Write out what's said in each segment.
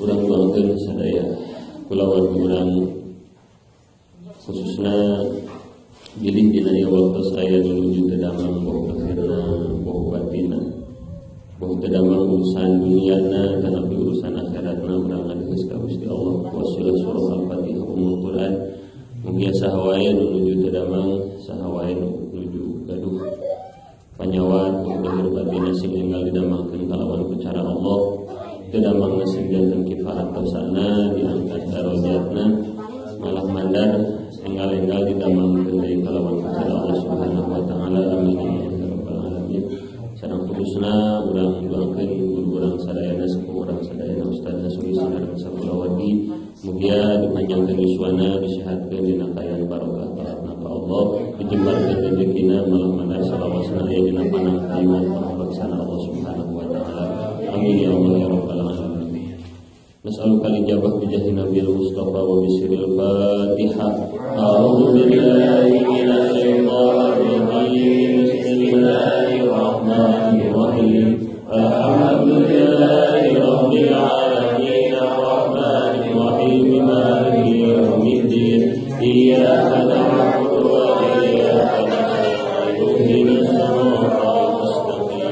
urang doakeun sadaya kulawan urang khususna bilih dina ieu waktu saya menuju ke damang bahwa akhirna bahwa batina bahwa ke damang urusan duniana dan tapi urusan akhiratna urang ngadeus ka Gusti Allah wasilah surah Al-Fatihah umul Quran mugia sahawae menuju ke damang sahawae menuju gaduh panyawat lahir batina sing ninggal didamangkeun kalawan cara Allah teu damangna sing janten kifarat dosana diangkat darajatna malah mandar enggal-enggal didamangkeun deui kalawan cara Allah Subhanahu wa taala amin ya rabbal alamin sareng khususna urang doakeun guru urang sadayana sepuh urang sadayana Ustaz Nasuri sareng sakulawati mugia dipanjangkeun yuswana disehatkeun dina kayan barokah taatna ka Allah dijembarkeun rezekina malah mandar salawasna aya dina panang kalimat panglaksana Allah Subhanahu wa taala amin ya Allah ya rabbal alamin. Nas'aluka al-ijabah bijahi Nabil Mustafa wa bisiril Fatihah. A'udzu billahi minasy syaithanir rajim. Bismillahirrahmanirrahim. Alhamdulillahi rabbil alamin arrahmanir rahim maliki yaumiddin. Iyyaka na'budu wa iyyaka nasta'in. Ihdinas siratal mustaqim.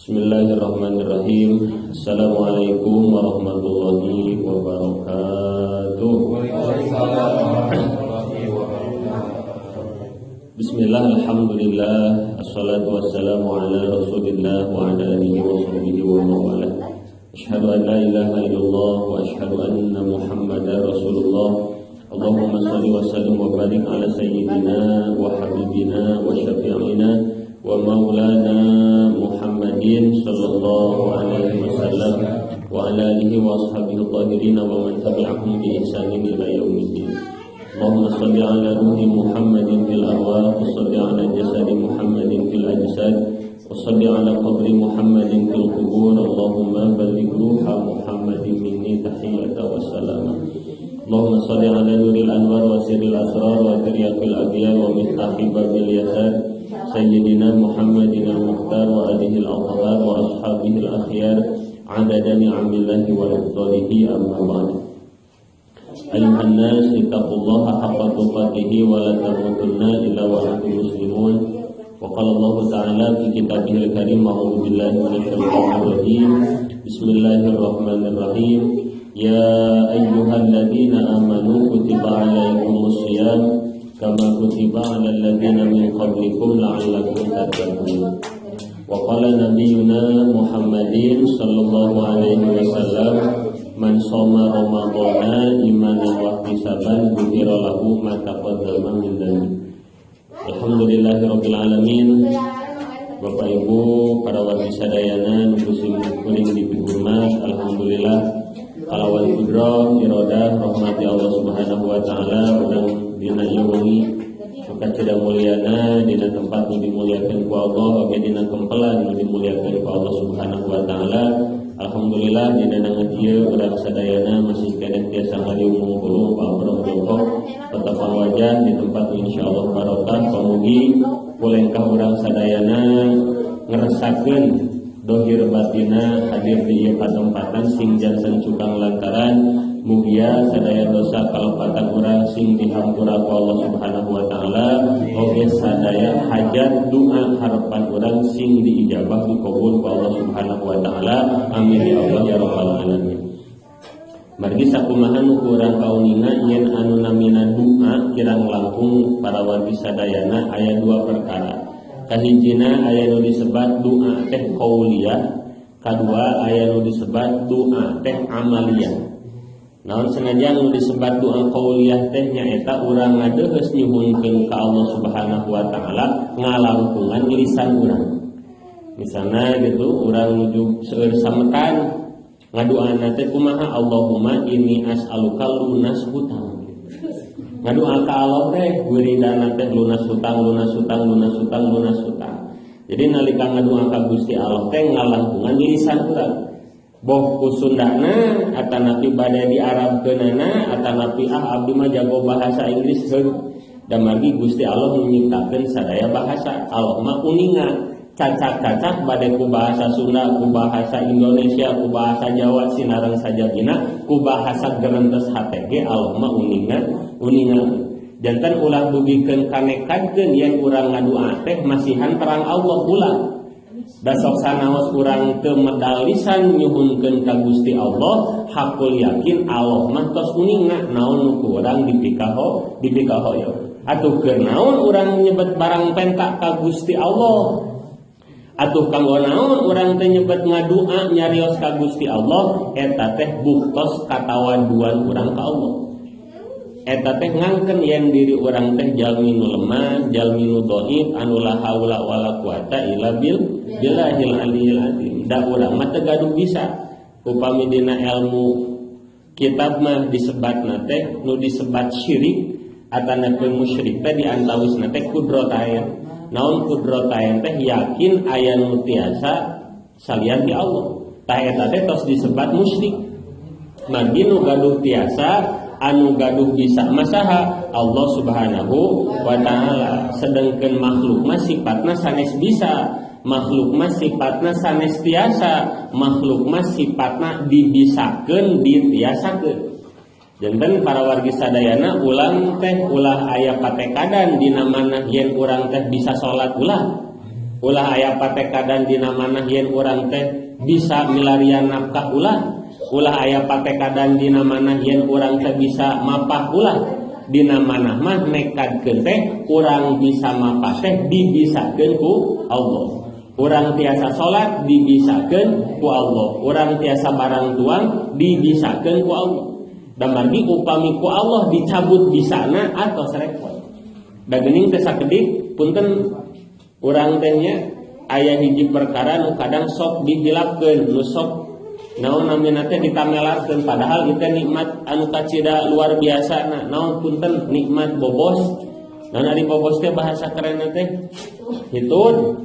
Bismillahirrahmanirrahim. Assalamualaikum warahmatullahi wabarakatuh. Bismillah, alhamdulillah, assalatu wassalamu ala rasulillah wa ala alihi wa sahbihi wa mawalah. Asyhadu an la ilaha illallah wa asyhadu anna muhammadar rasulullah. Allahumma salli wa sallim wa barik ala sayyidina wa habibina wa syafi'ina wa maulana Muhammadin sallallahu alaihi wasallam wa ala alihi wa ashabihi tahirin wa man tabi'ahum bi ihsanin ila yaumiddin. Allahumma salli ala ruhi Muhammadin fil arwah wa salli ala jasadi Muhammadin fil ajsad wa salli ala qabri Muhammadin fil qubur. Allahumma balligh ruha Muhammadin minni tahiyata wa salama. Allahumma salli ala nuril anwar wa sirril asrar wa tiryaqil abyad wa miftahi babil yasar Sayyidina Muhammadin al-Mukhtar wa alihi al-Athhar wa ashabihi al-akhyar adada ni'amillahi wa afdalihi amma ba'd. Ayuhan nas ittaqullaha haqqa tuqatih wa la tamutunna illa wa antum muslimun. Wa qala Allah ta'ala fi kitabihil karim a'udzu billahi minasy syaithanir rajim. Bismillahirrahmanirrahim. Ya ayyuhalladzina amanu kutiba 'alaikumus shiyam kama kutiba 'alal ladzina min qablikum la'allakum tattaqun. Wa qala nabiyyuna Muhammadin sallallahu alaihi wasallam man shoma ramadhana imanan wa ihtisaban ghufira lahu ma taqaddama min dhanbi. Alhamdulillahirabbil alamin. Bapak Ibu para wargi sadayana nu kusim kuring dipihurmat, alhamdulillah kalawan kudrah iradah rahmati Allah Subhanahu wa taala urang dina ieu wengi maka tidak muliana dina tempat nu dimuliakeun ku Allah oge dina kempelan nu dimuliakeun ku Allah Subhanahu wa taala. Alhamdulillah dina nangeun ieu urang sadayana masih keneh tiasa ngadiung mungkul pabrok jongkok tetapan wajah di tempat insyaallah barokah pamugi kulengkah urang sadayana ngerasakeun dohir batina hadir di ieu katempatan sing janten cukang lantaran mugia sadaya dosa kalepatan urang sing dihampura ku Allah Subhanahu wa taala oge sadaya hajat doa harapan urang sing diijabah dikabul ku Allah Subhanahu wa taala amin ya Allah ya rabbal alamin. Margi sakumaha nu urang kauninga yen anu namina doa kirang langkung para wargi sadayana aya dua perkara. Kahijina aya nu disebat doa teh qauliyah, kadua aya nu disebat doa teh amaliyah. Naon senajan nu disebat doa qauliyah teh nyaeta urang ngadeus nyuhunkeun ka Allah Subhanahu wa taala ngalangkungan lisan urang. Misalna gitu urang nuju seueur sametan ngadoana teh kumaha Allahumma inni as'aluka lunas hutang. Ngadoa ka Allah teh wiridana teh lunas hutang. Jadi nalika ngadoa ka Gusti Allah teh ngalangkungan lisan urang. boh ku Sundana atanapi bade di Arabkeunana atanapi abdi mah jago bahasa Inggris heung da margi Gusti Allah nyiptakeun sadaya bahasa. Allah mah uninga cacak-cacak bade ku bahasa Sunda, ku bahasa Indonesia, ku bahasa Jawa sinareng sajagina, ku bahasa gerentes HTG. Allah mah uninga janten ulah dugikeun kanekadkeun yen urang ngadua teh masihan terang Allah ulah da sok sanaos urang teu medal lisan nyuhunkeun ka Gusti Allah hakul yakin Allah mah tos uninga naon nu ku urang dipikaho yo atuh keur naon urang nyebet barang penta ka Gusti Allah atuh kanggo naon urang teh nyebet ngadua nyarios ka Gusti Allah eta teh buktos katawaduan urang ka Allah. Eta teh ngangkeun yen diri urang teh jalmi nu lemah, jalmi nu dhaif, anu la haula wala quwata illa billahil aliyil azim. Da urang mah teu gaduh bisa. Upami dina ilmu kitab mah disebatna teh nu disebat syirik atanapi musyrik teh diantawisna teh kudrotayan. Naon kudrotayan teh yakin aya nu tiasa salian di Allah. Tah eta teh tos disebat musyrik. Manggi nu gaduh tiasa anu gaduh bisa masaha Allah Subhanahu wa ta'ala. Sedengkeun makhluk mah sifatna sanes bisa, makhluk mah sifatna sanes tiasa, makhluk mah sifatna dibisakeun ditiasakeun. Janten para wargi sadayana ulang aya patekadan dina manah yen urang teh bisa salat ulah aya patekadan dina manah yen urang teh bisa milarian nafkah ulah aya patekadan dina manah yen urang teh bisa mapah ulah dina manah mah nekadkeun teh urang bisa mapah teh dibisakeun ku Allah. Urang tiasa salat dibisakeun ku Allah, urang tiasa barang tuang dibisakeun ku Allah. Da margi upami ku Allah dicabut bisana atos repot. Da geuning teh sakedik punten urang teh nya aya hiji perkara nu kadang sok dihilapkeun, nu sok naon namina teh ditamelarkeun padahal ieu teh nikmat anu kacida luar biasa. Naon punten nikmat bobos. Naon ari bobos teh bahasa kerenna teh hitud.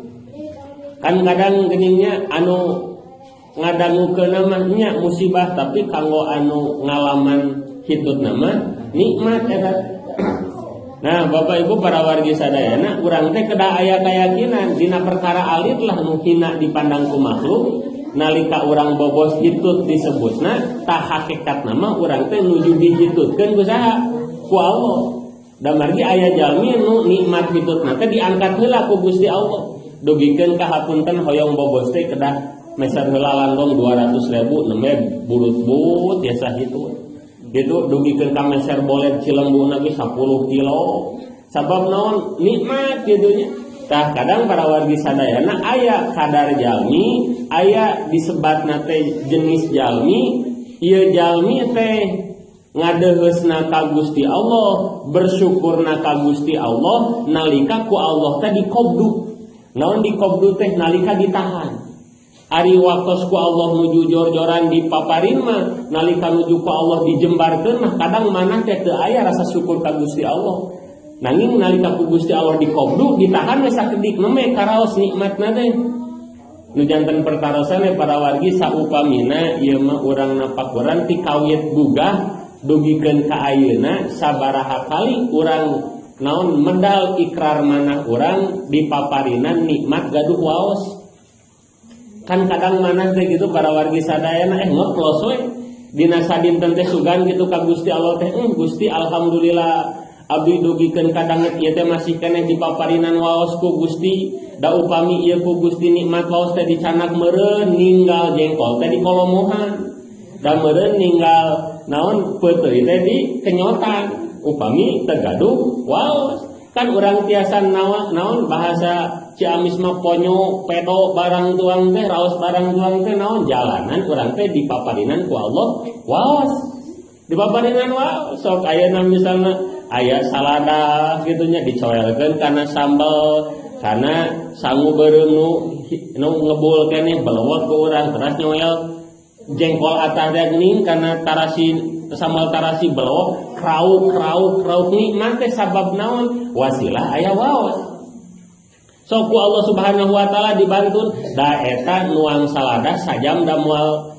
Kan kadang geuningnya anu ngadangukeun mah nya musibah tapi kanggo anu ngalaman hitutna mah nikmat eta. Nah, Bapak Ibu para wargi sadayana urang teh kedah aya kayakinan dina perkara alit lah nu hina dipandang ku makhluk. Nalika urang bobos hitut disebutna tah hakikatna mah urang teh nuju dihitutkeun ku saha? Ku Allah. Da margi aya jalmi nu nikmat hitutna teh diangkat heula ku Gusti Allah. Dugikeun ka hapunten hoyong bobos teh kedah meser heula landong 200.000 nembe bulut-but tiasa hitut. Gitu dugikeun ka meser bolet Cilembuna ge 10 kilo. Sabab naon? Nikmat kidunya. Tah kadang para wargi sadayana aya kadar jalmi, aya disebatna teh jenis jalmi, ieu jalmi teh ngadeheusna ka Gusti Allah, bersyukurna ka Gusti Allah nalika ku Allah teh dikobdu. Naon dikobdu teh nalika ditahan. Ari waktos ku Allah nuju jor-joran dipaparin mah nalika nuju ku Allah dijembarkeun mah kadang manah teh teu aya rasa syukur ka Gusti Allah. Nanging nalika ku Gusti Allah dikobdu ditahan we sakedik meme karaos nikmatna teh. Nu janten perkarosane para wargi saupamina ieu mah urang napakuran ti kawit gugah dugikeun ka ayeuna sabaraha kali urang naon medal ikrar manah urang dipaparinan nikmat gaduh waos. Kan kadang manah teh gitu para wargi sadayana ngeplos we dina sadinten teh sugan gitu ka Gusti Allah teh Gusti alhamdulillah abdi dugikeun kadanget ieu teh masih keneh dipaparinan waos ku Gusti. Da upami ieu ku Gusti nikmat waos teh dicanak meureun ninggal jengkol teh dikolomohan. Da meureun ninggal naon peuteui teh di kenyotan. Upami teu gaduh waos. Kan urang tiasa naon bahasa Ciamis mah ponyo pedo barang tuang teh raos barang tuang teh naon jalanan urang teh dipaparinan ku Allah waos. Dipaparinan waos sok ayeuna misalna aya salada gitunya dicoelkeun kana sambal kana sangu beureum nu ngebul keneh belewet ku urang terus nyoel jengkol atah daging kana tarasi sambal tarasi belewet krauk nikmat teh sabab naon wasilah aya waos. So ku Allah Subhanahu wa taala dibantun da eta nuang salada sajam da moal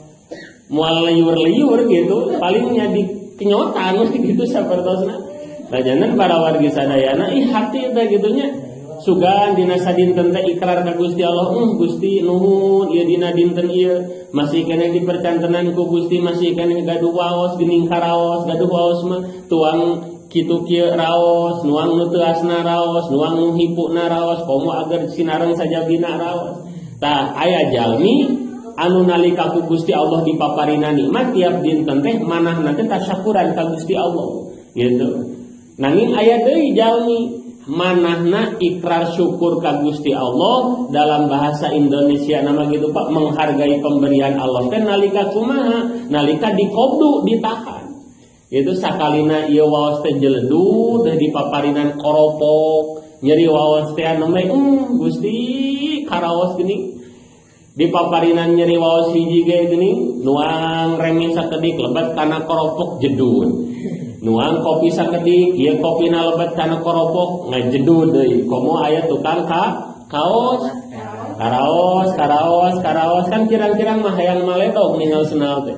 moal liur-liur gitu palingnya di kenyotan gitu sapertosna. Lajanan para wargi sadayana hati teh gitunya sugan dina sadinten teh ikrar ka Gusti Allah, Gusti nuhun ieu dina dinten ieu masih keneh dipercantenan ku Gusti, masih keneh gaduh waos geuning karaos, gaduh waos mah tuang kitu kieu raos, nuang nu teu asna raos, nuang nu hipuna raos, komo agar sinareng sajabina raos. Tah aya jalmi anu nalika ku Gusti Allah dipaparina nikmat tiap dinten teh manahna teh tasyakuran ka Gusti Allah gitu. Nanging aya deui jalmi manahna ikrar syukur ka Gusti Allah dalam bahasa Indonesia nama gitu Pak, menghargai pemberian Allah teh nalika kumaha? Nalika dikobdu ditahan. Itu sakalina ieu waos teh jeledu teh dipaparinan koropok, nyeri waos teh anu meh Gusti karaos geuning. Dipaparinan nyeri waos hiji ge geuning, nuang remi sakedik lebat kana koropok jedud. Nuang kopi sakedik, ieu kopina lebat kana koropok ngajedud deui. Komo aya tukang kaos. Karaos kan kirang-kirang mah hayang maledog ninggal senal teh.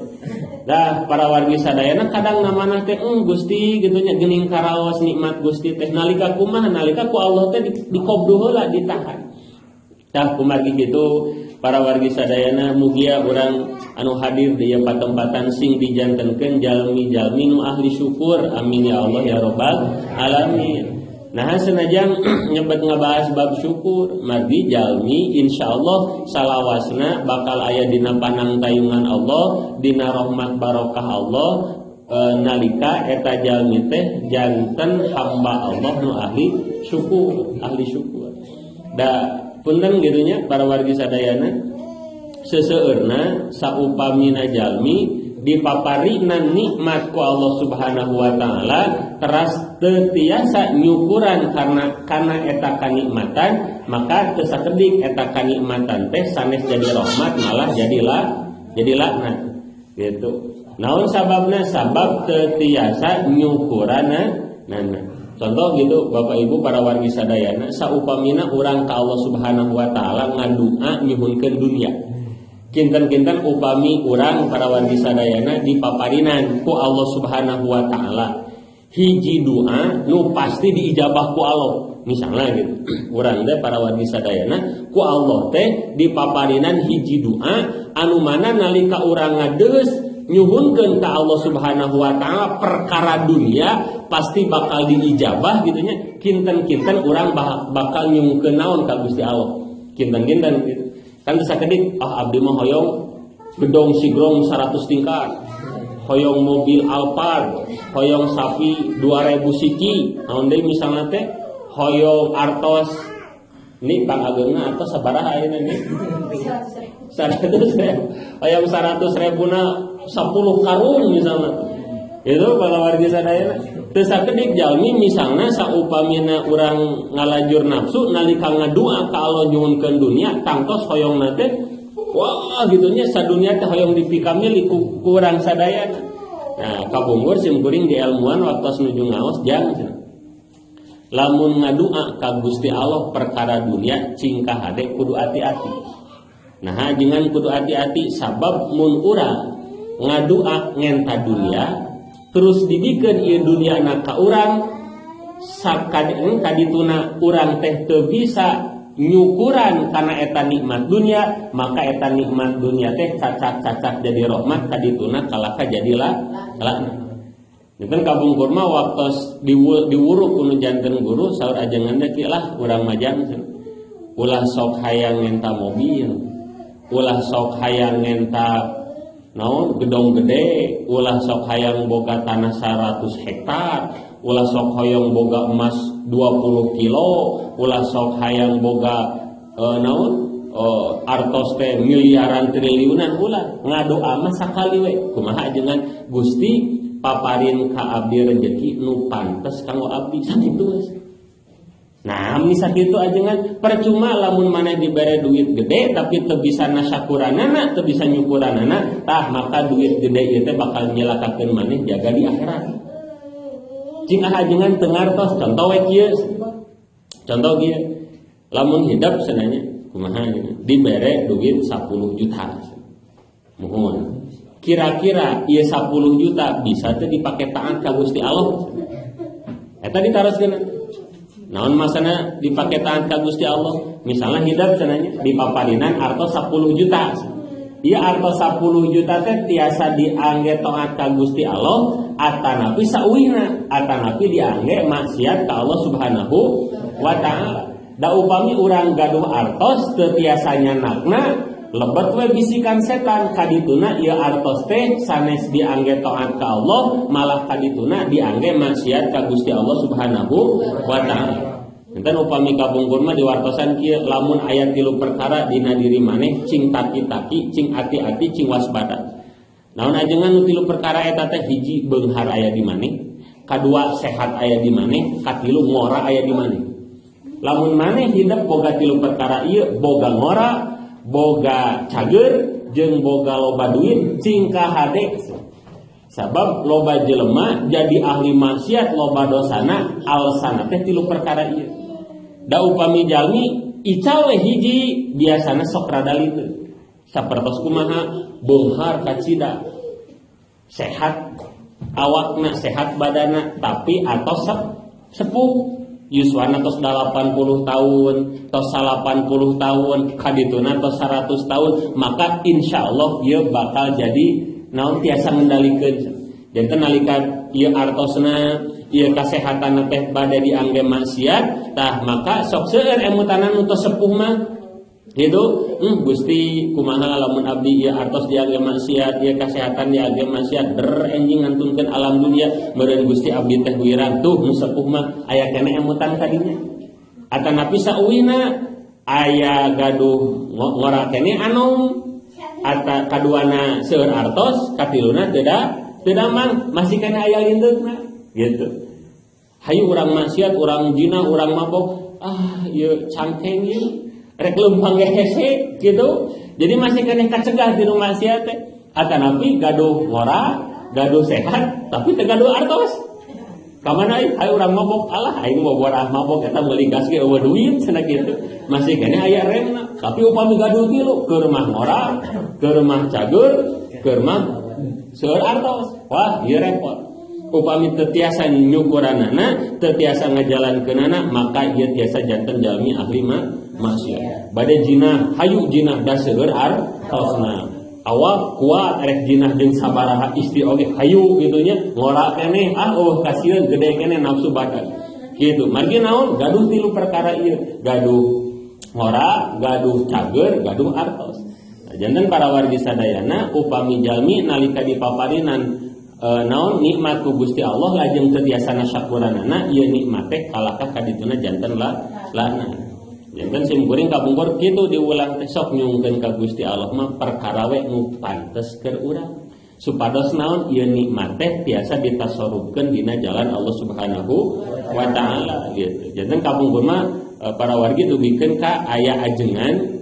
Dah para wargi sadayana kadang namana teh Gusti gitu nya geuning karaos nikmat Gusti teh nalika kumaha nalika ku Allah teh dikobdu heula ditahan. Tah kumargi kitu para wargi sadayana mugia urang anu hadir di patempatan sing dijantenkeun jalmi-jalmi nu ahli syukur, amin ya Allah ya rabbal alamin. Nah senajan nyebet ngabahas bab syukur, margi jalmi insyaallah salawasna bakal aya dina panangtayungan Allah, dina rahmat barokah Allah nalika eta jalmi teh janten hamba Allah nu ahli syukur. Da punten gitunya para wargi sadayana seseueurna saupamina jalmi dipaparina nikmat ku Allah Subhanahu wa taala teras teu tiasa nyukuran karena eta kanikmatan, maka teu sakedik eta kanikmatan teh sanes jadi rahmat malah jadi laknat gitu. Naon sababna? Sabab teu tiasa nyukurana nana. Contoh gitu Bapak Ibu para wargi sadayana saupamina urang ka Allah Subhanahu wa taala ngadua nyuhunkeun dunia. Kinten-kinten upami urang para wargi sadayana dipaparinan ku Allah Subhanahu wa taala hiji doa nu pasti diijabah ku Allah. Misalnya gitu. Urang teh para wargi sadayana ku Allah teh dipaparinan hiji doa anu mana nalika urang ngadeus nyuhunkeun ka Allah Subhanahu wa taala perkara dunia pasti bakal diijabah gitunya. Kinten-kinten urang bakal nyuhunkeun naon ka Gusti Allah. Kinten-kinten gitu. Kan teu sakedik abdi mah hoyong gedong sigrong 100 tingkat. Hoyong mobil Alphard, hoyong sapi 2000 siki. Naon deui misalna teh hoyong artos ini Kang Agengna artos sabaraha ayeuna nih? 100.000. Hoyong 100.000 na 10 karung misalnya. Itu kalau warga sadayana teu sakedik jalmi misalnya saupamina urang ngalajur nafsu nalika ngadua ka Allah nyuhunkeun dunia tangtos hoyongna teh wah gitunya sadunya teh hoyong dipikami ku urang sadayana. Nah kabungkur sim kuring di ilmuan waktos nuju ngaos jang lamun ngadua ka Gusti Allah perkara dunia cingkah hade kudu hati-hati. Nah jangan kudu hati-hati sabab mun urang ngadua ngenta dunia terus didikeun ieu dunia na ka urang kadituna urang teh teu bisa nyukuran kana eta nikmat dunia, maka eta nikmat dunia teh cacak-cacak jadi rahmat kadituna kalaka jadilah laknat. Itu kabungkur mah waktos diwuruk ku janten guru saur ajengan teh lah urang majang ulah sok hayang ngenta mobil, ulah sok hayang ngenta naon gedong gede, ulah sok hayang boga tanah 100 hektar, ulah sok hayang boga emas 20 kilo, ulah sok hayang boga artos teh miliaran triliunan ulah ngadoa mah sakali we kumaha ajengan Gusti paparin ka abdi rezeki nu pantes kanggo abdi sakitu. Nah, misal itu ajengan percuma lamun mana dibere duit gede tapi teu bisa nasyakuranana, teu bisa nyukuranana, tah maka duit gede ieu teh bakal nyelakakeun maneh jaga di akhirat. Cing ajengan teu ngartos contoh we kieu. Contoh kieu. Lamun hidup sananya kumaha dibere duit 10 juta. Mohon. kira-kira ieu 10 juta bisa teh dipake taat ka Gusti Allah. Eta ditaroskeun. Naon masana dipake taat ka Gusti Allah? Misalnya hidup cenanya di paparinan artos 10 juta. Ieu artos 10 juta teh tiasa diangge taat ka Gusti Allah atanapi sauwihna, atanapi diangge maksiat ka Allah Subhanahu wa taala. Da upami urang gaduh artos teu tiasa nyanakna lebet we bisikan setan kadituna ieu artos teh sanes diangge taat ka Allah malah kadituna diangge maksiat ka Gusti Allah Subhanahu wa taala. Enten upami kapungkur mah diwartosan kieu lamun aya 3 perkara dina diri maneh cing taki-taki, cing ati-ati, cing waspada. Naon ajengan nu 3 perkara eta teh hiji beunghar aya di maneh, kadua sehat aya di maneh, katilu ngora aya di maneh. Lamun maneh hidup boga 3 perkara ieu, boga ngora, boga cager, jeung boga loba duit, cing kahade. Sabab loba jelema jadi ahli maksiat loba dosana alsana teh 3 perkara ieu. Da upami jalmi ical we hiji biasana sok rada liteuh. Sapertos kumaha beunghar kacida. Sehat awakna, sehat badana, tapi atos sepuh. Yuswana tos 80 tahun, tos 80 tahun, kadituna tos 100 tahun, maka insyaallah ieu bakal jadi naon tiasa ngendalikeun. Janten nalika ieu artosna, ieu kasehatan teh bade diangge maksiat, tah maka sok seueur emutanan nu tos sepuh mah. Gitu, Gusti kumaha lamun abdi ieu artos diangge maksiat, ieu kasehatan diangge maksiat, enjing ngantunkeun alam dunia, meureun Gusti abdi teh wirang tuh nu sepuh mah aya keneh emutan ka dinya. Atanapi sauwihna aya gaduh ngora keneh anu ata kaduana seueur artos, katiluna teu da mang masih keneh aya lindeukna gitu. Hayu urang maksiat, urang zina, urang mabok, ieu cangkeng ieu rek leumpang hese gitu. Jadi masih keneh kacegah di rumah maksiat teh. Atanapi gaduh ngora, gaduh sehat, tapi teu gaduh artos. Kamana aya urang mabok, alah aing mau borah mabok eta meuli gas ge eueuh duit cenah kitu. Masih keneh aya remna. Tapi upami gaduh tilu, keur mah ngora, keur mah cager, keur mah seueur artos. Wah, ieu repot. Upami teu tiasa nyukuranana, teu tiasa ngajalankeunana, maka ieu tiasa janten jalmi ahli maksiat. Bade jinah, hayu jinah da seueur artosna. Awak kuat rek jinah jeung sabaraha istri oge hayu kitu nya, ngora keneh kasieun gede keneh nafsu badan. Kitu. Margi naon? Gaduh 3 perkara ieu. Gaduh ngora, gaduh cager, gaduh artos. Nah, janten para wargi sadayana upami jalmi nalika dipaparinan naon nikmat ku Gusti Allah lajeng teu tiasana syakuranana ieu nikmat teh kalakah kadituna janten lana. Janten simkuring kapungkur kitu diulang teh sok nyungkeun ka Gusti Allah mah perkara we nu pantes keur urang. Supados naon ieu nikmat teh tiasa ditasarrufkeun dina jalan Allah Subhanahu wa taala gitu. Janten kapungkur mah para wargi dugikeun ka aya ajengan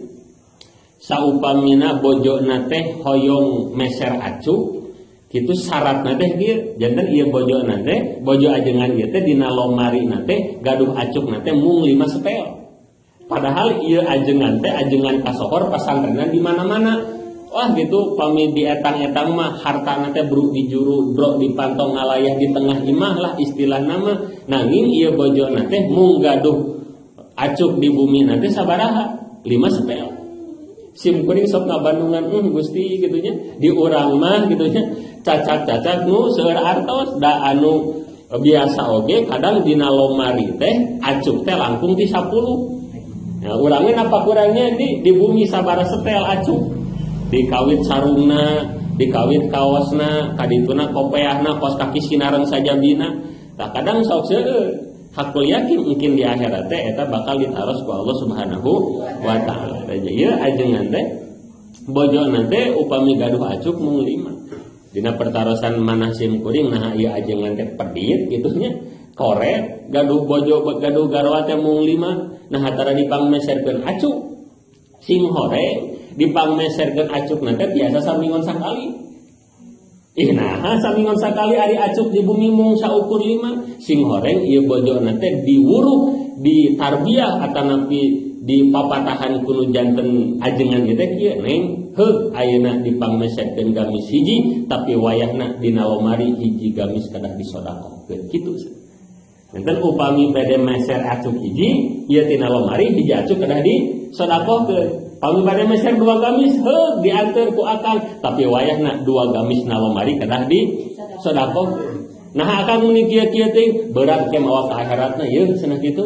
saupamina bojona teh hoyong meser acuh kitu syaratna teh kieu. Janten ieu bojona teh, bojo ajengan ieu teh dina lomarina teh gaduh acukna teh mung 5 setel. Padahal ieu ajengan teh ajengan kasohor pasantrenan di mana-mana. Wah gitu pami di etang-etang mah hartana teh bruk di juru, brok di pantong ngalayah di tengah imah lah istilahna mah. Nanging ieu bojona teh mung gaduh acuk di bumi nanti sabaraha 5 setel. Simkuring sok ngabandungan Gusti gitunya di urang mah gitunya cacat-cacat nu seueur artos da anu biasa oge kadang dina lomari teh acuk teh langkung ti 10. Nah, urangnya apa kurangnya di bumi sabara setel acuk. Dikawit sarungna, dikawit kaosna, kadituna kopeahna, kos kaki sinareng sajabina. Tah kadang sok seueur. Hakul yakin mungkin di akhirat teh eta bakal ditaros ku Allah Subhanahu wa taala. Ieu ajengan teh bojona teh upami gaduh acuk mung 5. Dina pertarosan manah simkuring nah ieu ajengan teh pedit gitunya. Koret gaduh bojo gaduh garwa teh mung 5. Nah hatara dipangmeserkeun acuk. Sing hore dipangmeserkeun acuk nanti biasa samingon sakali. Nah samingon sakali ari acuk di bumi mung saukur 5. Sing horeng ieu bojona teh diwuruh, ditarbiyah atanapi dipapatahan kuno janten ajengan ieu teh kieu neng heug ayeuna dipangmesekeun gamis hiji tapi wayahna dina lomari hiji gamis kedah disodakohkeun kitu. Enten upami bade meser acuk hiji ieu tina lomari hiji acuk kedah disodakohkeun. Pami bade meser 2 gamis heug dianteur ku akang tapi wayahna 2 gamis na lomari kedah disodakohkeun. Nah akang muni kieu-kieu teh berat ke mawa ka akhiratna ieu cenah kitu.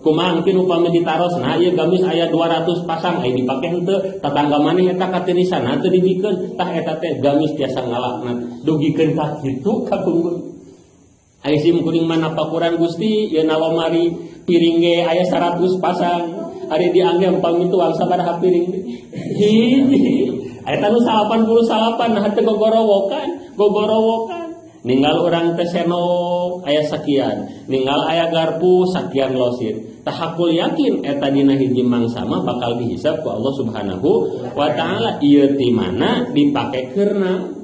Kumaha mungkin upami ditaros nah ieu gamis aya 200 pasang aya dipake henteu tatangga maneh eta katirisan teu dibikeun tah eta teh gamis tiasa ngalakna dugikeun ka kitu kapungkur. Aya sim kuring mana pakuran Gusti ieu na lomari piring ge aya 100 pasang ari diangge upami tuang sabaraha piring hiji aya tanu 88 nah teu gogorowokan ninggal orang teh senok aya sakian ninggal aya garpu sakian losir tah hakul yakin eta dina hiji mangsa mah bakal dihisab ku Allah Subhanahu wa taala ieu ti mana dipakekeurna.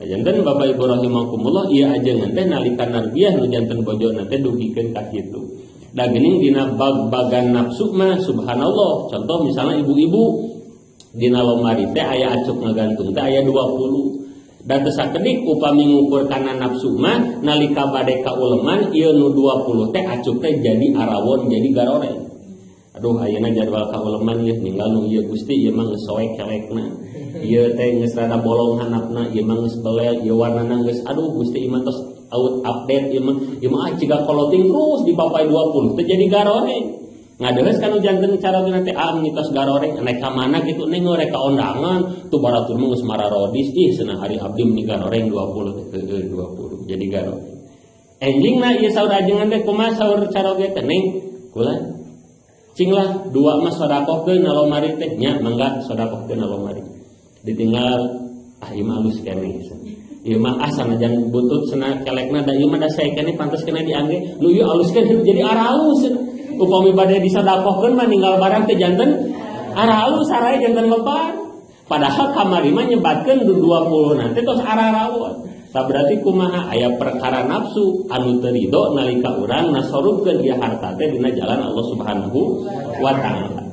Janten Bapak Ibu rahimakumullah ieu ajengan teh nalika narbiah nu janten bojona teh dugikeun ka kitu. Da geuning dina bag-bagan nafsu mah subhanallah contoh misalnya ibu-ibu dina lomari teh aya acuk ngagantung teh aya 20 dan sakedik upami ngukur kana nafsu mah nalika bade kauleman ieu nu 20 teh acuk teh jadi arawon jadi garoreng. Aduh ayeuna jadwal kauleman ieu ninggal nu ieu Gusti ieu mah geus soek kelekna. Ieu teh geus rada bolong handapna ieu mah geus belel ieu warnana geus aduh Gusti ieu mah tos out update ieu mah ciga koloting terus dipapai 20 teh jadi garoreng. Ngadeus kan janten cara teh mitos garoreng naik ka mana kitu ning rek ka ondangan tu baratur mah geus mararodis ih cenah hari abdi meni garoreng 20 20 jadi garoreng. Enjingna ieu saur ajengan teh kumaha saur cara ge teh ning kula cinglah 2 mah sodakohkeun na lomari teh nya mangga sodakohkeun na lomari. Ditinggal ieu mah alus keneh. Ieu mah sanajan butut cenah kelekna da ieu mah da sae keneh pantes kena diangge nu ieu alus keneh jadi aralus. Upami bade disodakohkeun mah ninggal barang teh janten aralus saraya janten lebar. Padahal kamari mah nyebatkeun 20 nanti tos ararawon. Tah berarti kumaha aya perkara nafsu anu teu ridho nalika urang nasorupkeun ieu harta teh dina jalan Allah Subhanahu wa taala.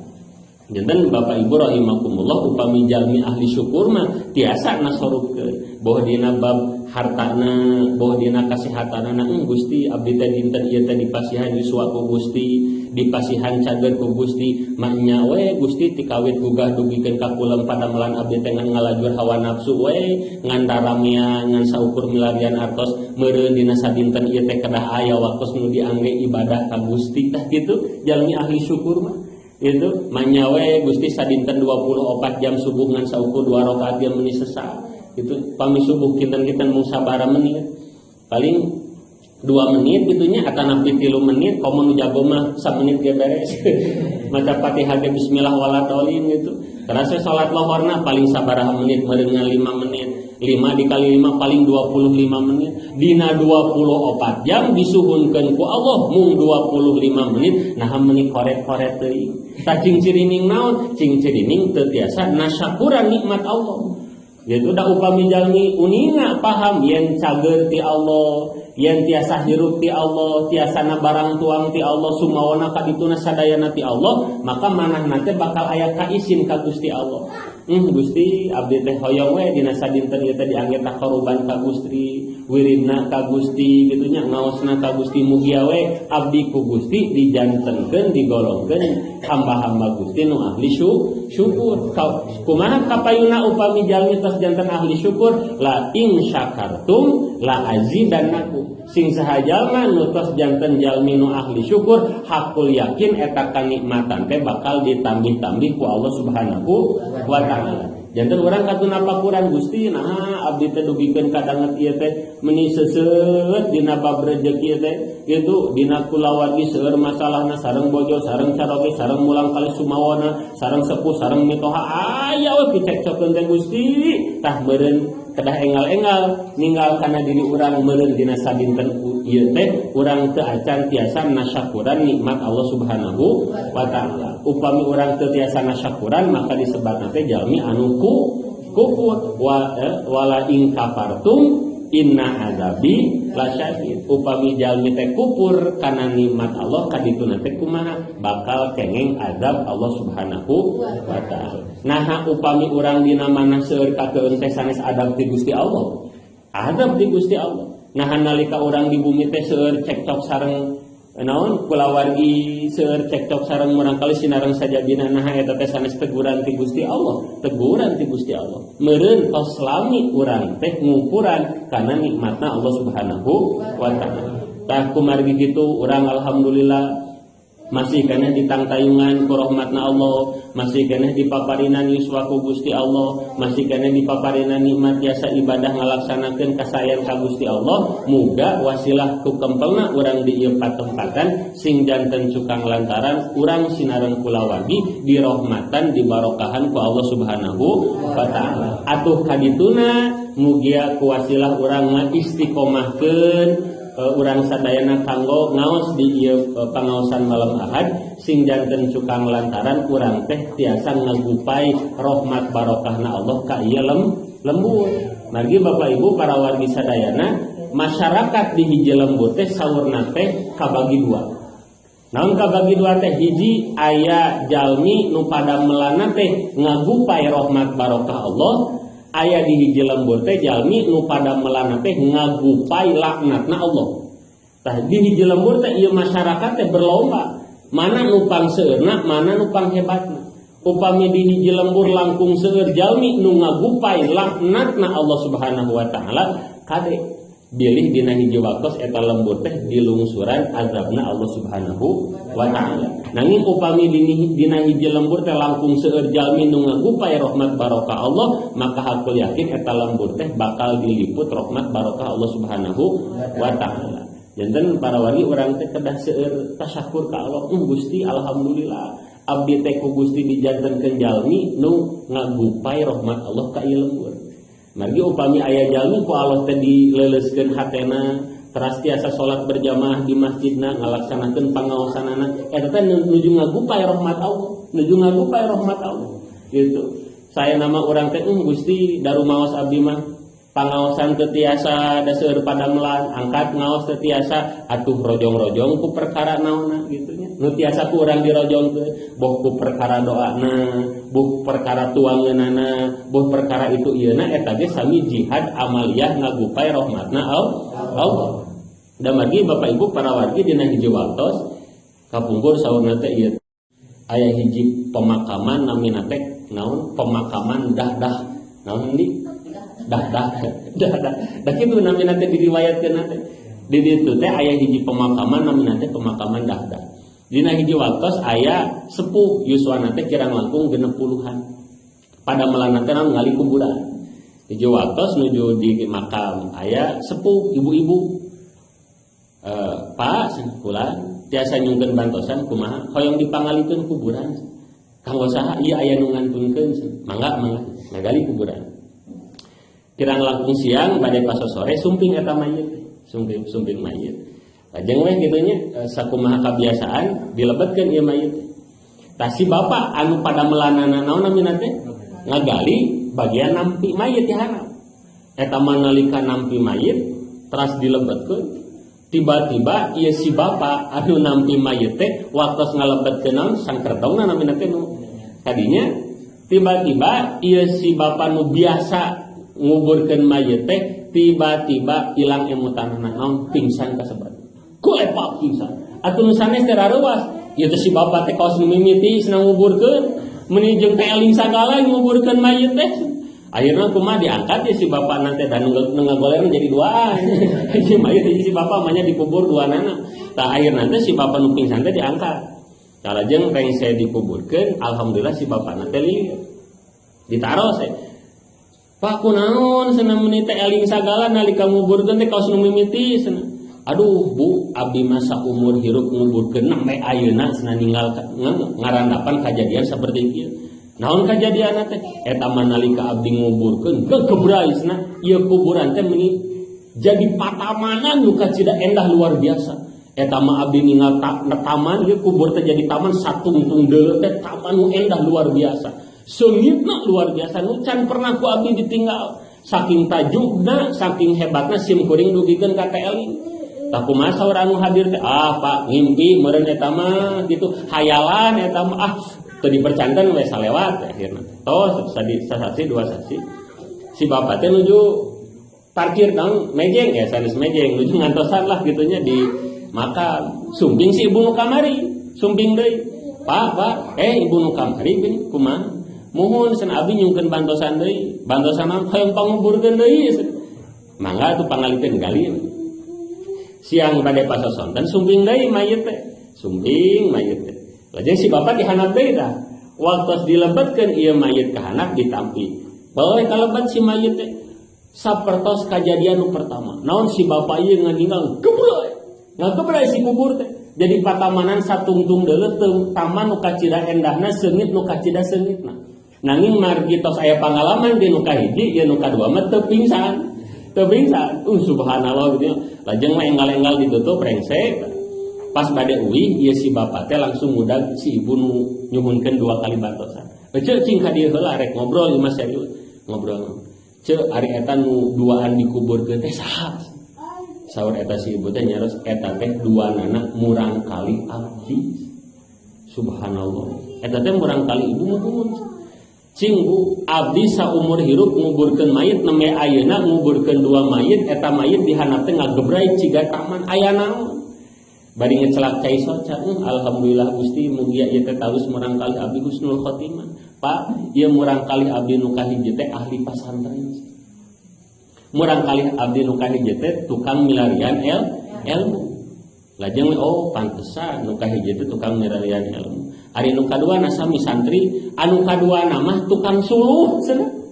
Janten Bapak Ibu rahimakumullah upami jalmi ahli syukur mah tiasa nasorupkeun boh dina bab hartana boh dina kasehatanana Gusti abdi teh dinten ieu teh dipasihan yuswa ku Gusti dipasihan cager ku Gusti maknya we Gusti tikawit gugah dugikeun ka kula padamelan abdi teh ngalajur hawa nafsu we ngan daramian ngan saukur milarian artos meureun dina sadinten ieu teh kedah aya waktos nu diangge ibadah ka Gusti tah kitu jalmi ahli syukur mah itu manyawe Gusti sadinten 24 jam subuh ngan saukur 2 rakaat dia meuni sesa itu pami subuh kinten-kinten mung sabaraha menit paling 2 menit gitunya atana 3 menit komo nu jago mah 1 menit ge beres maca Fatihah ge bismillah wala dolin gitu terasa salat lohorna paling sabaraha menit meureun 5 menit 5 dikali 5 paling 25 menit dina 24 jam disuhunkeun ku Allah mung 25 menit nah meuni korek-korek teuing cacing cirining naon cing cirining teu tiasa nasyakuran nikmat Allah. Yaitu da upami jalmi uninga paham yen cager ti Allah, yen tiasa hirup ti Allah, tiasana barang tuang ti Allah, sumawana kadituna sadayana ti Allah, maka manahna teh bakal aya kaisin ka Gusti Allah. Gusti abdi teh hoyong we dina sadinten ieu teh diangge taqarruban ka Gusti, wiridna ka Gusti gitunya, ngaosna ka Gusti mugia we abdi ku Gusti dijantenkeun digolongkeun hamba-hamba Gusti nu ahli syukur. Kumaha kapayuna upami jalmi tos janten ahli syukur la in syakartum la azidannakum. Sing sahajalma nu tos janten jalmi nu ahli syukur hakul yakin eta kanikmatan teh bakal ditambih-tambih ku Allah Subhanahu wa taala. Janten urang katuna pakuran Gusti nah abdi teh dugikeun kadanget ieu teh meuni seuseut dina bab rezeki teh kitu dina kulawargi seueur masalahna sareng bojo sareng caroge sareng mulang kali sumawana sareng sepuh sareng mitoha aya we picekcokeun teh Gusti tah meureun kedah engal-engal ninggal kana diri urang meureun dina sadinten ieu teh urang teu acan tiasa nasyakuran nikmat Allah Subhanahu wa taala. Upami urang teu tiasa nasyakuran maka disebutna teh jalmi anu kufur wala in kafartum inna azabi lasyadid. Upami jalmi teh kufur kana nikmat Allah kadituna teh kumaha bakal kengeng azab Allah Subhanahu wa taala. Nah upami urang dina mana seueur kakeun teh sanes adab ti Gusti Allah. Adab ti Gusti Allah. Nah nalika urang di bumi teh seueur cekcok sareng naon kulawargi seueur cekcok sareng murangkali sinareng sajabina nah eta teh sanes teguran ti Gusti Allah, teguran ti Gusti Allah. Meureun tos lami urang teh ngupuran kana nikmatna Allah Subhanahu wa taala. Tah kumargi kitu urang alhamdulillah masih keneh ditangtayungan ku rahmatna Allah, masih keneh dipaparinan yuswa ku Gusti Allah, masih keneh dipaparinan nikmat jasa ibadah ngalaksanakeun kasayan ka Gusti Allah. Muga wasilah ku kempelna urang di ieu patempatan sing janten cukang lantaran urang sinareng kulawargi dirahmatan dibarokahan ku Allah Subhanahu wa taala. Atuh kadituna mugia ku wasilah urang istiqomahkeun urang sadayana kanggo ngaos di ieu pangaosan malam Ahad sing janten cukang lantaran urang teh tiasa ngagupai rahmat barokahna Allah ka ieu lembur. Margi Bapak Ibu para wargi sadayana masyarakat di hiji lembur teh saurna teh kabagi dua. Naon kabagi dua teh hiji aya jalmi nu pada melana teh ngagupai rahmat barokah Allah. Aya di hiji lembur teh jalmi nu pada melana teh ngagupai laknatna Allah. Tah di hiji lembur teh ieu masyarakat teh berlomba mana nu pangseurna mana nu panghebatna. Upami di hiji lembur langkung seueur jalmi nu ngagupai laknatna Allah Subhanahu wa taala kade bilih dina hiji waktos eta lembur teh dilungsuran azabna Allah Subhanahu wa taala. Nanging upami dina hiji lembur teh langkung seueur jalmi nu ngagupai rahmat barokah Allah, maka hakul yakin eta lembur teh bakal diliput rahmat barokah Allah Subhanahu wa taala. Janten para wargi urang teh kedah seueur tasyakur ka Allah, Gusti alhamdulillah abdi teh ku Gusti dijantenkeun jalmi nu ngagupai rahmat Allah ka ieu lembur. Margi upami aya jalmi ku Allah teh dileuleskeun hatena teras tiasa salat berjamaah di masjidna ngalaksanakeun pangaosanana eta teh nuju ngagupai rahmat Allah, nuju ngagupai rahmat Allah. Gitu. Saya nama urang teh Gusti daru maos abdi mah pangaosan teu tiasa da seueur padamelan, angkat ngaos teu tiasa atuh rojong-rojong ku perkara naonna gitu nya. Nu tiasa ku urang dirojongkeun boh ku perkara doana, boh perkara tuangeunana, boh perkara itu ieuna eta ge sami jihad amaliyah ngagupai rahmatna Allah. Da margi Bapak Ibu para wargi dina hiji waktos kapungkur saurna teh ieu aya hiji pemakaman namina teh naon pemakaman dahdah naon di dahdah da kitu namina teh diriwayatkeun teh di ditu teh aya hiji pemakaman namina teh pemakaman dahdah. Dina hiji waktos aya sepuh yuswana teh kirang langkung 60-an pada melana teh ngali kuburan. Hiji waktos nuju di makam aya sepuh ibu-ibu Pak kula tiasa nyungkeun bantosan kumaha hoyong dipangalikeun kuburan kanggo saha ieu aya nu ngantunkeun mangga ngagali kuburan. Kirang langkung siang bade pas sore sumping eta mayit sumping mayit lajeng we kitu nya sakumaha kabiasaan dilebetkeun ieu mayit tah si bapa anu pada melanana naon namina teh ngagali bagian nampi mayit di handap eta manalika nampi mayit teras dilebetkeun tiba-tiba ieu si bapa anu nampi mayit teh waktos ngalebetkeun naon sangkertongna namina teh nu kadinya tiba-tiba ieu si bapa nu biasa nguburkeun mayit teh tiba-tiba ilang emutanana naon pingsan kasebat ku epa pingsan atuh nu sanes teh raruas ieu teh si bapa teh kaos nu mimiti cenah nguburkeun meuni jeung teh eling sagala nguburkeun mayit teh. Akhirnya kumaha diangkat ya si bapak nanti dan ngagolerna jadi duaan. Si mayit si bapak manya dikubur duanana. Tah akhir nanti si bapak nu pingsan teh diangkat. Kalajeng peng saya dikuburkeun, alhamdulillah si bapak nanti lieur. Ditaro saya. Pak kunaon cenah meuni teh eling sagala nalika nguburkeun teh kaos nu mimiti cenah. Aduh Bu, abdi masa umur hirup nguburkeun sampai ayeuna cenah ninggal ngarandapan kejadian seperti ieu. Naon kejadian teh eta manalika abdi nguburkeun kebraisna ieu kuburan teh meuni jadi patamanan nu kacida endah luar biasa. Eta mah abdi ningal taman ieu kubur teh jadi taman satungtung deuleu teh taman nu endah luar biasa. Seungitna luar biasa nu can pernah ku abdi ditinggal. saking tajukna saking hebatna sim kuring dugikeun ka teh eling. Tah kumaha saur anu hadir teh Pak ngimpi meureun eta mah gitu hayalan eta mah teu dipercanten we salewat akhirna. Tos sasi dua sasi. Si bapak teh nuju parkir naon mejeng ya sanes mejeng nuju ngantosan lah gitunya di makam. Sumping si ibu nu kamari, sumping deui. Pak, ibu nu kamari gini kumaha? Muhun sen abi nyungkeun bantosan deui. Bantosan hoyong panguburkeun deui. Mangga atuh pangalikeun gali. Siang bade pasosonten sumping deui mayit teh. Sumping mayit teh. Lajeng si bapak dihanap deui tah. Waktu dilebetkeun ieu mayit ka handap ditampi. Bae kalebet si mayit teh. Sapertos kajadian nu pertama. Naon si bapak ieu nganinggal gebrai. Ngagebrai si kubur teh. Jadi patamanan satungtung deuleu taman nu kacida endahna seungit nu kacida seungitna. Nanging margi tos aya pangalaman di nu kahiji ieu nu kadua mah teu pingsan. Teu pingsan. Subhanallah gitu. Lajeng mah enggal-enggal ditutup rengsek. Pas bade uwi ieu si bapak teh langsung mudag si ibu nu nyuhunkeun 2 kali bantosan. Ceu cing ka dieu heula rek ngobrol ieu mah serius. Ngobrol. Ceu ari eta nu duaan dikuburkeun teh saha? Saur eta si ibu teh nyaros eta teh duanana murang kali abdi. Subhanallah. Eta teh murang kali ibu muhun. Cing bu abdi saumur hirup nguburkeun mayit neme ayeuna nguburkeun 2 mayit eta mayit dihandap teh ngagebrai ciga taman aya naon. Bari ngecelak cai soca alhamdulillah Gusti mugia ieu teh talus murang kali abdi husnul khotimah. Pak, ieu murang kali abdi nu kahiji teh ahli pasantren. Murang kali abdi nu kahiji teh tukang milarian ilmu. Lajeng pantesan nu kahiji teh tukang milarian ilmu. Ari nu kadua nasami santri, anu kadua nama tukang suluh cenah.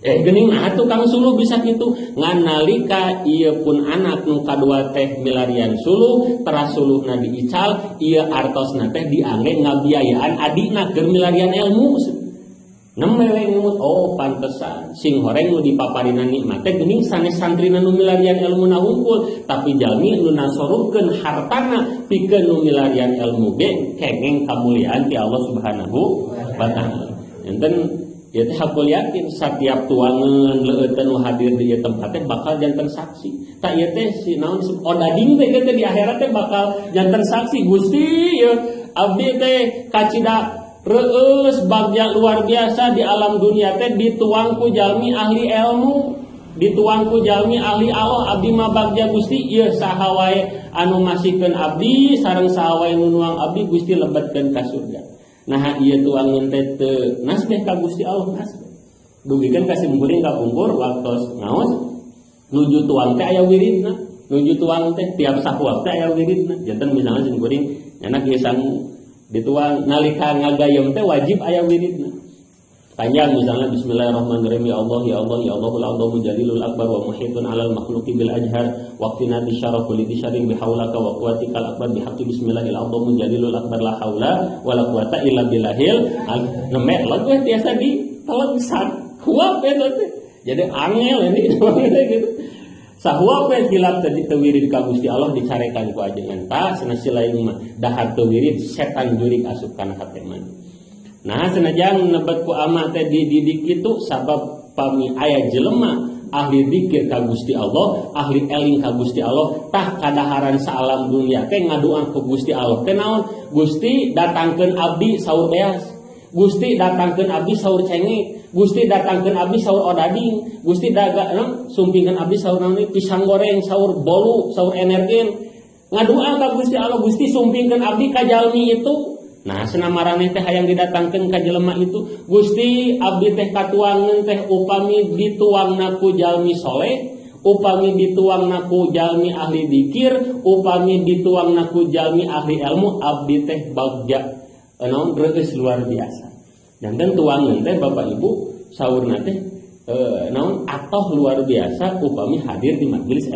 Geuning tukang suluh bisa kitu. Ngan nalika ieu pun anak nu kadua teh milarian suluh, teras suluhna diical, ieu artosna teh diangge ngabiayaan adina keur milarian ilmu. Nemele ngumut pantesan sing horeng nu dipaparina nikmat teh geuning sanes santrina nu milarian ilmuna hungkul, tapi jalmi nu nasorupkeun hartana pikeun nu milarian ilmu ge kengeng kamuliaan ti Allah Subhanahu wa taala. Enten ieu teh hakul yakin setiap tuangan leueun nu hadir di ieu tempat teh bakal janten saksi. Tak ieu teh si naon odading teh di akhirat teh bakal janten saksi. Gusti ieu abdi teh kacida reus bagja luar biasa di alam dunia teh dituang ku jalmi ahli ilmu, dituang ku jalmi ahli Allah. Abdi mah bagja Gusti ieu saha wae anu masihkeun abdi sareng saha wae nu nuang abdi Gusti lebetkeun ka surga. Nah ieu tuangeun teh teu nasbeh ka Gusti Allah nasbeh. Dugikeun ka simkuring kapungkur waktos ngaos nuju tuang teh aya wiridna. Nuju tuang teh tiap sahuap teh aya wiridna. Janten misalna simkuring nyana kieu sangu dituang nalika ngagayem teh wajib aya wiridna. Panjang misalnya bismillahirrahmanirrahim ya Allah ya Allah ya Allahul a'dhamu jalilul akbar wa muhitun 'alal makhluqi bil ajhar waqtina bisyarra kulli syarrin bihaulaka wa quwwatikal akbar bihaqqi bismillahil a'dhamu jalilul akbar la haula wala quwwata illa billahil neme lagu biasa di televisan huap eta teh. Jadi angel ini gitu. Sahuap we hilap tadi teu wirid ka Gusti Allah dicarekan ku ajengan tah cenah silain mah dahar teu wirid setan jurig asup kana hate man. Nah senajan nebet ku ama teh dididik kitu sabab pami aya jelema ahli zikir ka Gusti Allah, ahli eling ka Gusti Allah, tah kadaharan saalam dunia teh ngadoa ku Gusti Allah. Teh naon? Gusti datangkeun abdi saur beas. Gusti datangkeun abdi saur cengek. Gusti datangkeun abdi saur odading. Gusti sumpingkeun abdi saur naon pisang goreng, saur bolu, saur energen. Ngadoa ka Gusti Allah, Gusti sumpingkeun abdi ka jalmi itu. Nah, senamaraneh teh hayang didatangkeun ka jelema itu, Gusti abdi teh katuangeun teh upami dituangna ku jalmi soleh, upami dituangna ku jalmi ahli dzikir, upami dituangna ku jalmi ahli ilmu, abdi teh bagja naon reus luar biasa. Janten tuangeun teh Bapak Ibu saurna teh naon atoh luar biasa upami hadir di majelis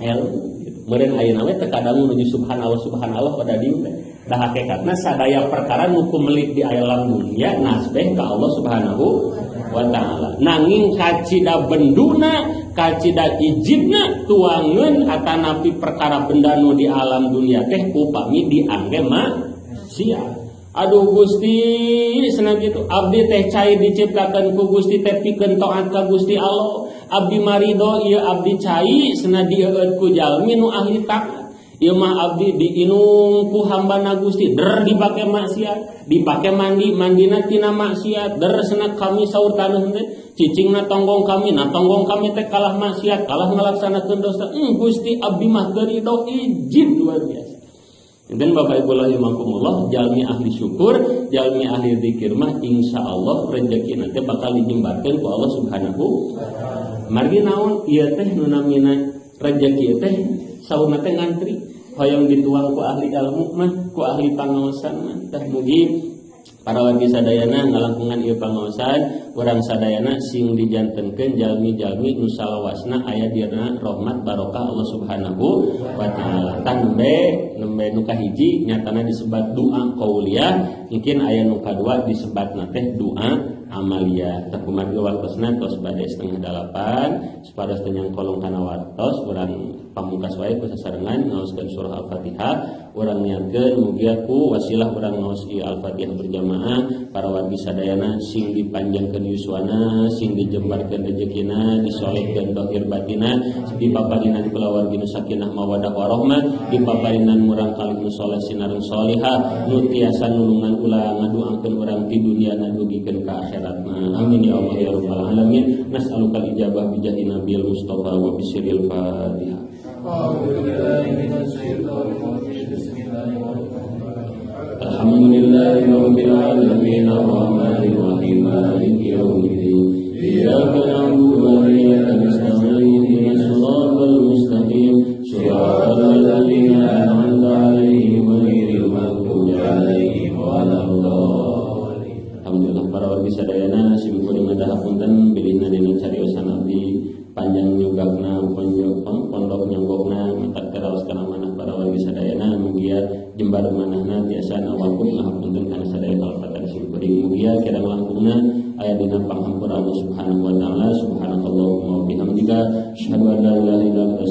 ilmu. Meureun ayeuna we teh kadang nuju subhanallah pada dieu teh. Dah hakikatna sadaya perkara nu kumelik di alam dunia nasbeh ka Allah Subhanahu wa taala. Nanging kacida benduna, kacida ijibna tuangeun atanapi perkara benda nu di alam dunia teh upami diangge manusia. Aduh Gusti cenah kitu abdi teh cai diciptakeun ku Gusti teh pikeun taat ka Gusti Allah. Abdi marido ieu abdi cai cenah dieueut ku jalmi nu ahli taat. Ieu mah abdi diinum ku hambana Gusti der dipake maksiat, dipake mandina tina maksiat, der cenah kami saur taneuh teh cicingna tonggong kami teh kalah maksiat, kalah ngalaksanakeun dosa. Gusti abdi mah geuridho izin luar biasa. Dan Bapak Ibu rahimakumullah, jalmi ahli syukur, jalmi ahli zikir mah insyaallah rezekina teh bakal dijembarkeun ku Allah Subhanahu wa taala. Margi naon ieu teh nu namina rezeki teh saurna teh ngantri. Hoyong dituang ku ahli ilmu mah, ku ahli pangaosan mah. Tah mugi para wargi sadayana ngalangkungan ieu pangaosan, urang sadayana sing dijantenkeun jalmi-jalmi nu salawasna aya dina rahmat barokah Allah Subhanahu wa taala. Tah nembe nu kahiji nyatana disebat doa qauliyah, mungkin aya nu kadua disebatna teh doa amaliyah. Tah kumaha waktosna tos bade 7:30 supados teu nyangkolong kana wartos urang pamungkas wae ku sasarengan ngaoskeun surah Al-Fatihah, urang niatkeun mugi ku wasilah urang ngaos Al-Fatihah berjamaah para wargi sadayana sing dipanjangkeun yuswana, sing dijembarkeun rezekina, disolehkeun zahir batina, dipaparinan kula wargi nu sakinah mawaddah warahmah, dipaparinan murang kalih nu saleh sinareng salihah, nu tiasa nulungan ulah ngaduakeun urang di dunia na dugikeun ka akhiratna. Amin ya Allah ya rabbal alamin. Nas'aluka al-ijabah bi jahi nabiyil mustafa wa bi sirril Fatihah. Alhamdulillahi rabbil alamin arrahmanir rahim maliki yaumiddin iyyaka na'budu wa iyyaka nasta'in ihdinas siratal mustaqim siratal ladzina an'amta 'alaihim ghairil maghdubi 'alaihim waladdallin. Alhamdulillah para wargi sadayana simkuring ngadahapunten bilihna dina cariosan abdi panjang nyugagna pondok nyanggokna matak teraos kana manah para wargi sadayana mugia jembar manahna tiasa nawakum ngahapunten kana sadaya kalpatan simkuring mugia kirang langkungna aya dina panghampura Allah Subhanahu wa taala. Subhanakallahumma wa bihamdika asyhadu an la ilaha illa anta